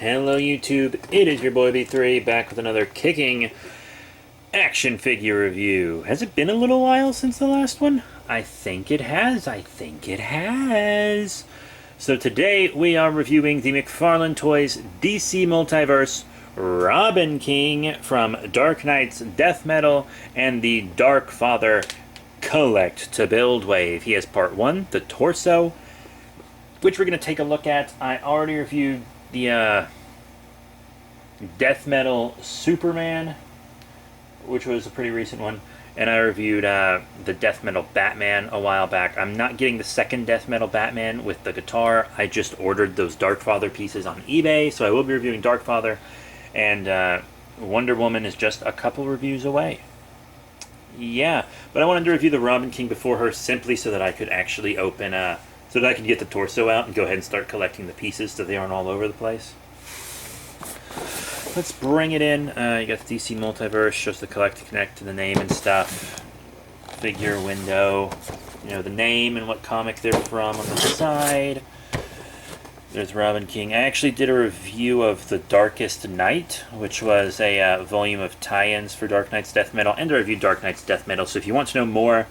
Hello YouTube, it is your boy B3 back with another kicking action figure review. Has it been a little while since the last one? I think it has. So today we are reviewing the McFarlane Toys DC Multiverse Robin King from Dark Knight's Death Metal and the Dark Father Collect to Build wave. He has part 1, the torso, which we're going to take a look at. I already reviewed the Death Metal Superman, which was a pretty recent one, and I reviewed the Death Metal Batman a while back. I'm not getting the second Death Metal Batman with the guitar. I just ordered those Darkfather pieces on eBay, so I will be reviewing Darkfather, and Wonder Woman is just a couple reviews away. Yeah, but I wanted to review the Robin King before her simply so that I could actually open so that I can get the torso out and go ahead and start collecting the pieces so they aren't all over the place. Let's bring it in. You got the DC Multiverse, shows the collect to connect to the name and stuff. Figure window, you know, the name and what comic they're from on the side. There's Robin King. I actually did a review of The Darkest Night, which was a volume of tie-ins for Dark Knight's Death Metal, and I reviewed Dark Knight's Death Metal. So if you want to know more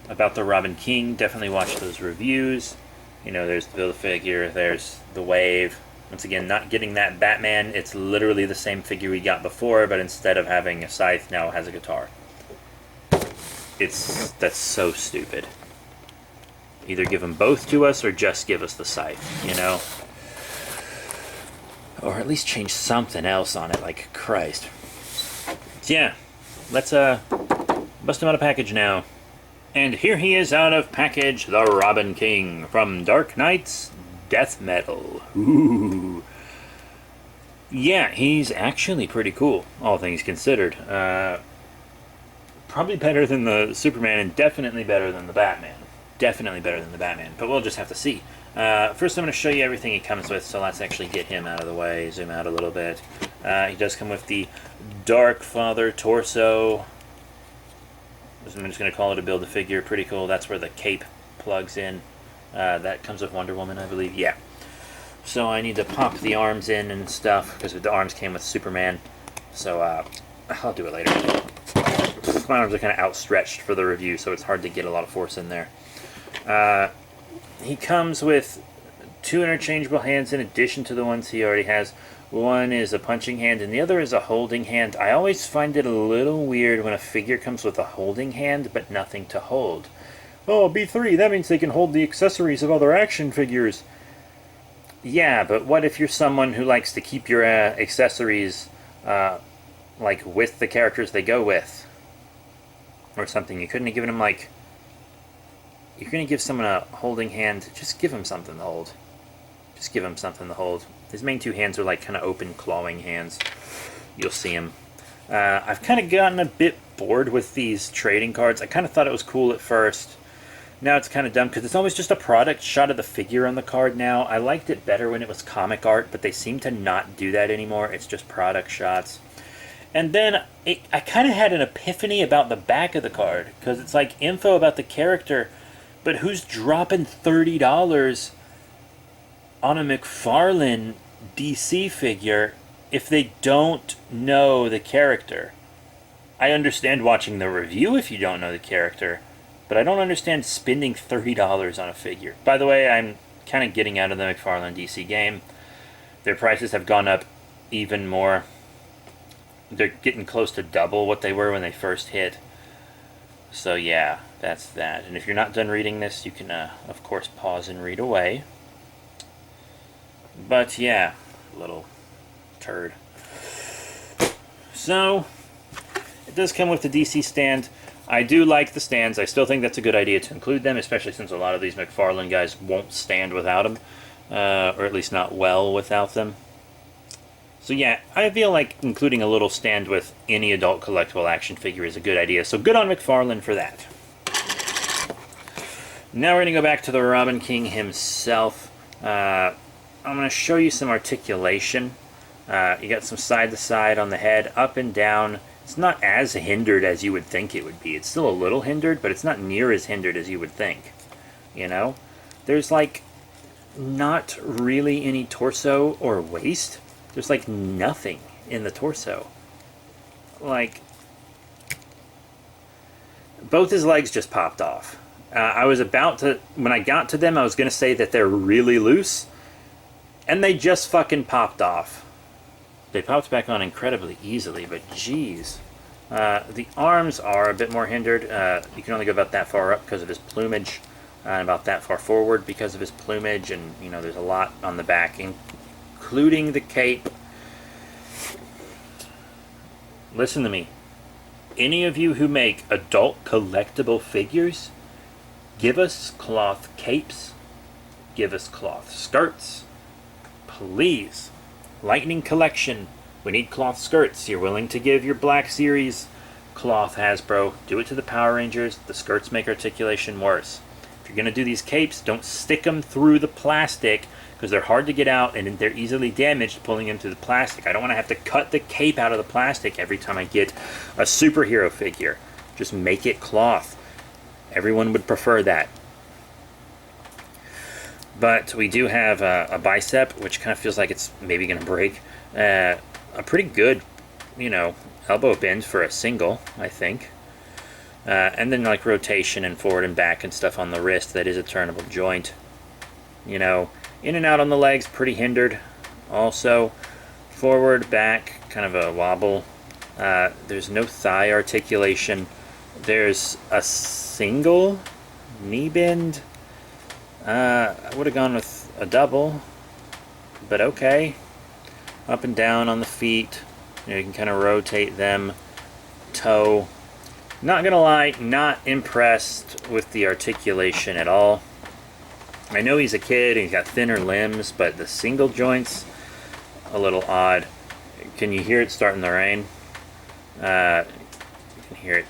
about the Robin King, definitely watch those reviews. You know, there's the Build-A-Figure, there's the Wave. Once again, not getting that Batman. It's literally the same figure we got before, but instead of having a scythe, now it has a guitar. That's so stupid. Either give them both to us or just give us the scythe, you know? Or at least change something else on it, like Christ. So yeah, let's bust him out of package now. And here he is out of package, the Robin King from Dark Knight's Death Metal. Ooh. Yeah, he's actually pretty cool, all things considered. Probably better than the Superman and definitely better than the Batman. Definitely better than the Batman, but we'll just have to see. First I'm going to show you everything he comes with, so let's actually get him out of the way, zoom out a little bit. He does come with the Dark Father torso. I'm just going to call it a Build-A-Figure. Pretty cool. That's where the cape plugs in. That comes with Wonder Woman, I believe. Yeah. So I need to pop the arms in and stuff, because the arms came with Superman. So I'll do it later. My arms are kind of outstretched for the review, so it's hard to get a lot of force in there. He comes with 2 interchangeable hands in addition to the ones he already has. One is a punching hand and the other is a holding hand. I always find it a little weird when a figure comes with a holding hand but nothing to hold. Oh, B3, that means they can hold the accessories of other action figures. Yeah, but what if you're someone who likes to keep your accessories like with the characters they go with? Or something. You couldn't have given them like... You're going to give someone a holding hand, just give him something to hold. Just give him something to hold. His main 2 hands are like kind of open clawing hands. You'll see him. I've kind of gotten a bit bored with these trading cards. I kind of thought it was cool at first. Now it's kind of dumb because it's almost just a product shot of the figure on the card now. I liked it better when it was comic art, but they seem to not do that anymore. It's just product shots. And then I kind of had an epiphany about the back of the card, because it's like info about the character, but who's dropping $30 on a McFarlane DC figure if they don't know the character? I understand watching the review if you don't know the character, but I don't understand spending $30 on a figure. By the way, I'm kind of getting out of the McFarlane DC game. Their prices have gone up even more. They're getting close to double what they were when they first hit. So yeah, that's that. And if you're not done reading this, you can, of course, pause and read away. But yeah, little turd. So, it does come with the DC stand. I do like the stands. I still think that's a good idea to include them, especially since a lot of these McFarlane guys won't stand without them. Or at least not well without them. So yeah, I feel like including a little stand with any adult collectible action figure is a good idea. So good on McFarlane for that. Now we're going to go back to the Robin King himself. I'm going to show you some articulation. You got some side to side on the head, up and down. It's not as hindered as you would think it would be. It's still a little hindered, but it's not near as hindered as you would think. You know? There's like not really any torso or waist. There's like nothing in the torso. Like, both his legs just popped off. I was about to, when I got to them, I was going to say that they're really loose, and they just fucking popped off. They popped back on incredibly easily, but geez. The arms are a bit more hindered. You can only go about that far up because of his plumage, and about that far forward because of his plumage, and you know, there's a lot on the back, including the cape. Listen to me. Any of you who make adult collectible figures, give us cloth capes, give us cloth skirts, please. Lightning Collection, we need cloth skirts. You're willing to give your Black Series cloth, Hasbro. Do it to the Power Rangers. The skirts make articulation worse. If you're going to do these capes, don't stick them through the plastic, because they're hard to get out and they're easily damaged pulling them through the plastic. I don't want to have to cut the cape out of the plastic every time I get a superhero figure. Just make it cloth. Everyone would prefer that. But we do have a bicep, which kind of feels like it's maybe going to break. A pretty good, you know, elbow bend for a single, I think. And then like rotation and forward and back and stuff on the wrist. That is a turnable joint. You know, in and out on the legs, pretty hindered. Also, forward, back, kind of a wobble. There's no thigh articulation. There's a single knee bend. I would have gone with a double, but okay. Up and down on the feet. You can kind of rotate them. Toe. Not gonna lie, not impressed with the articulation at all. I know he's a kid and he's got thinner limbs, but the single joints, a little odd. Can you hear it starting to rain? You can hear it.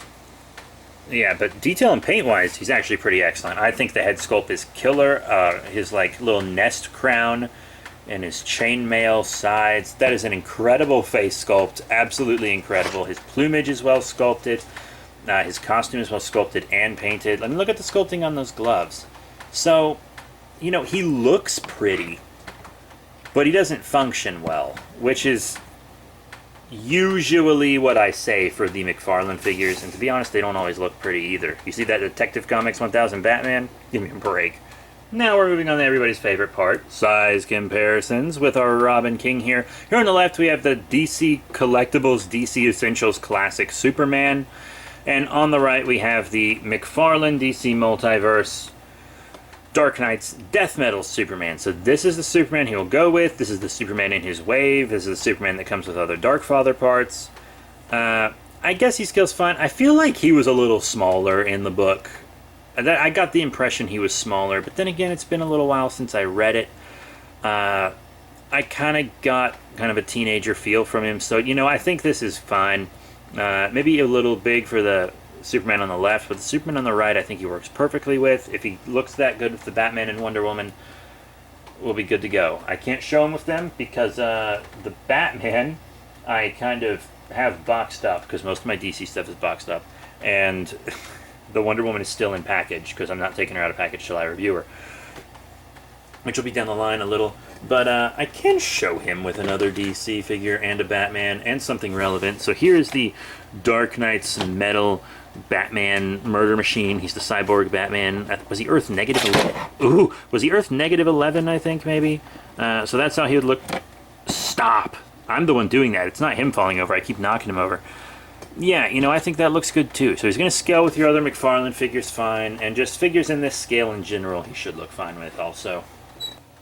Yeah, but detail and paint-wise, he's actually pretty excellent. I think the head sculpt is killer. His like little nest crown and his chainmail sides. That is an incredible face sculpt. Absolutely incredible. His plumage is well sculpted. His costume is well sculpted and painted. I mean, look at the sculpting on those gloves. So, you know, he looks pretty, but he doesn't function well, which is usually what I say for the McFarlane figures, and to be honest, they don't always look pretty either. You see that Detective Comics 1000 Batman? Give me a break. Now we're moving on to everybody's favorite part, size comparisons, with our Robin King here. Here on the left we have the DC Collectibles DC Essentials Classic Superman, and on the right we have the McFarlane DC Multiverse Dark Knight's Death Metal Superman. So this is the Superman he will go with. This is the Superman in his wave. This is the Superman that comes with other Darkfather parts. I guess he scales fine. I feel like he was a little smaller in the book. I got the impression he was smaller, but then again, it's been a little while since I read it. I kind of got kind of a teenager feel from him, so, you know, I think this is fine. Maybe a little big for the Superman on the left, but the Superman on the right I think he works perfectly with. If he looks that good with the Batman and Wonder Woman, we'll be good to go. I can't show him with them because the Batman I kind of have boxed up, because most of my DC stuff is boxed up, and the Wonder Woman is still in package because I'm not taking her out of package till I review her, which will be down the line a little. But I can show him with another DC figure and a Batman and something relevant. So here's the Dark Knight's Metal Batman Murder Machine. He's the cyborg Batman. Was he Earth -11? Ooh, was he Earth -11, I think, maybe? So that's how he would look. Stop! I'm the one doing that. It's not him falling over. I keep knocking him over. Yeah, you know, I think that looks good too. So he's going to scale with your other McFarlane figures fine, and just figures in this scale in general he should look fine with also.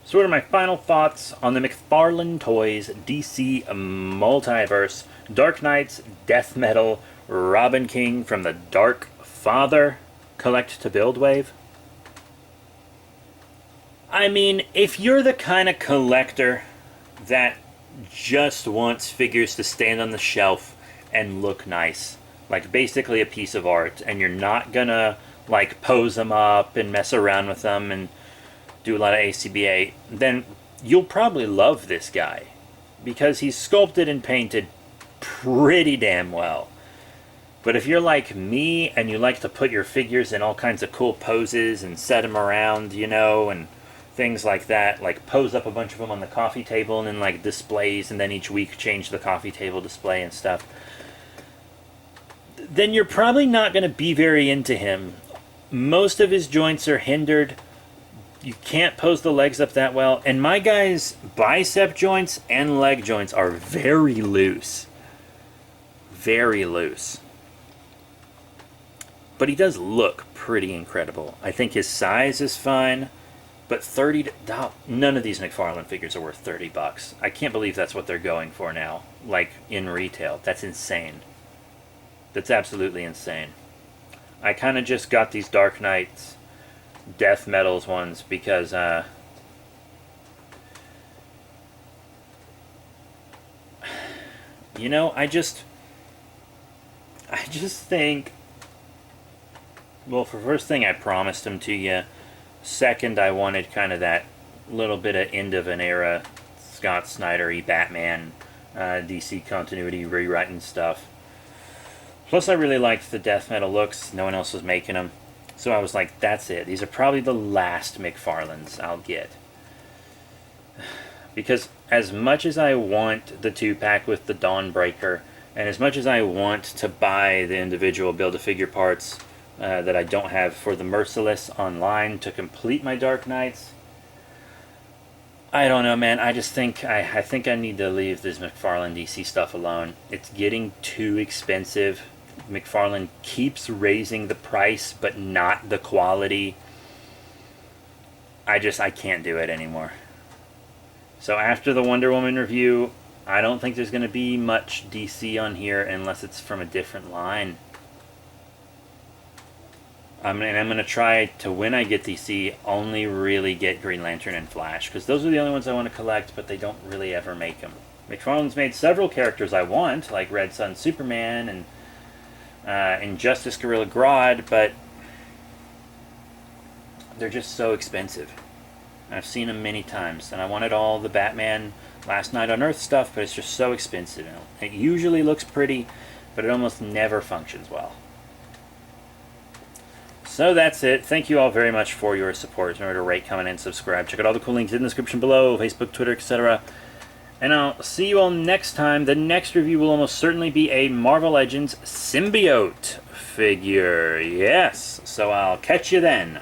So what are my final thoughts on the McFarlane Toys DC Multiverse Dark Knight's Death Metal Robin King from the Dark Father Collect to Build wave? I mean, if you're the kind of collector that just wants figures to stand on the shelf and look nice, like basically a piece of art, and you're not gonna like pose them up and mess around with them and do a lot of ACBA, then you'll probably love this guy, because he's sculpted and painted pretty damn well. But if you're like me and you like to put your figures in all kinds of cool poses and set them around, you know, and things like that, like pose up a bunch of them on the coffee table and then like displays, and then each week change the coffee table display and stuff, then you're probably not going to be very into him. Most of his joints are hindered. You can't pose the legs up that well, and my guy's bicep joints and leg joints are very loose. Very loose. But he does look pretty incredible. I think his size is fine, but none of these McFarlane figures are worth 30 bucks. I can't believe that's what they're going for now, like in retail. That's insane. That's absolutely insane. I kind of just got these Dark Knights Death Metals ones because you know, I just think, well, for first thing, I promised them to you. Second, I wanted kind of that little bit of end of an era Scott Snyder-y Batman DC continuity rewriting stuff. Plus, I really liked the death metal looks. No one else was making them. So I was like, that's it. These are probably the last McFarlanes I'll get. Because as much as I want the 2-pack with the Dawnbreaker, and as much as I want to buy the individual Build-A-Figure parts that I don't have for the Merciless online to complete my Dark Knights, I don't know, man. I just think I think I need to leave this McFarlane DC stuff alone. It's getting too expensive. McFarlane keeps raising the price, but not the quality. I can't do it anymore. So after the Wonder Woman review, I don't think there's going to be much DC on here unless it's from a different line. And I'm going to try to, when I get DC, only really get Green Lantern and Flash, because those are the only ones I want to collect, but they don't really ever make them. McFarlane's made several characters I want, like Red Sun Superman and Injustice Gorilla Grodd, but they're just so expensive. I've seen them many times, and I wanted all the Batman Last Night on Earth stuff, but it's just so expensive. It usually looks pretty, but it almost never functions well. So that's it. Thank you all very much for your support. Remember to rate, comment, and subscribe. Check out all the cool links in the description below, Facebook, Twitter, etc. And I'll see you all next time. The next review will almost certainly be a Marvel Legends Symbiote figure. Yes. So I'll catch you then.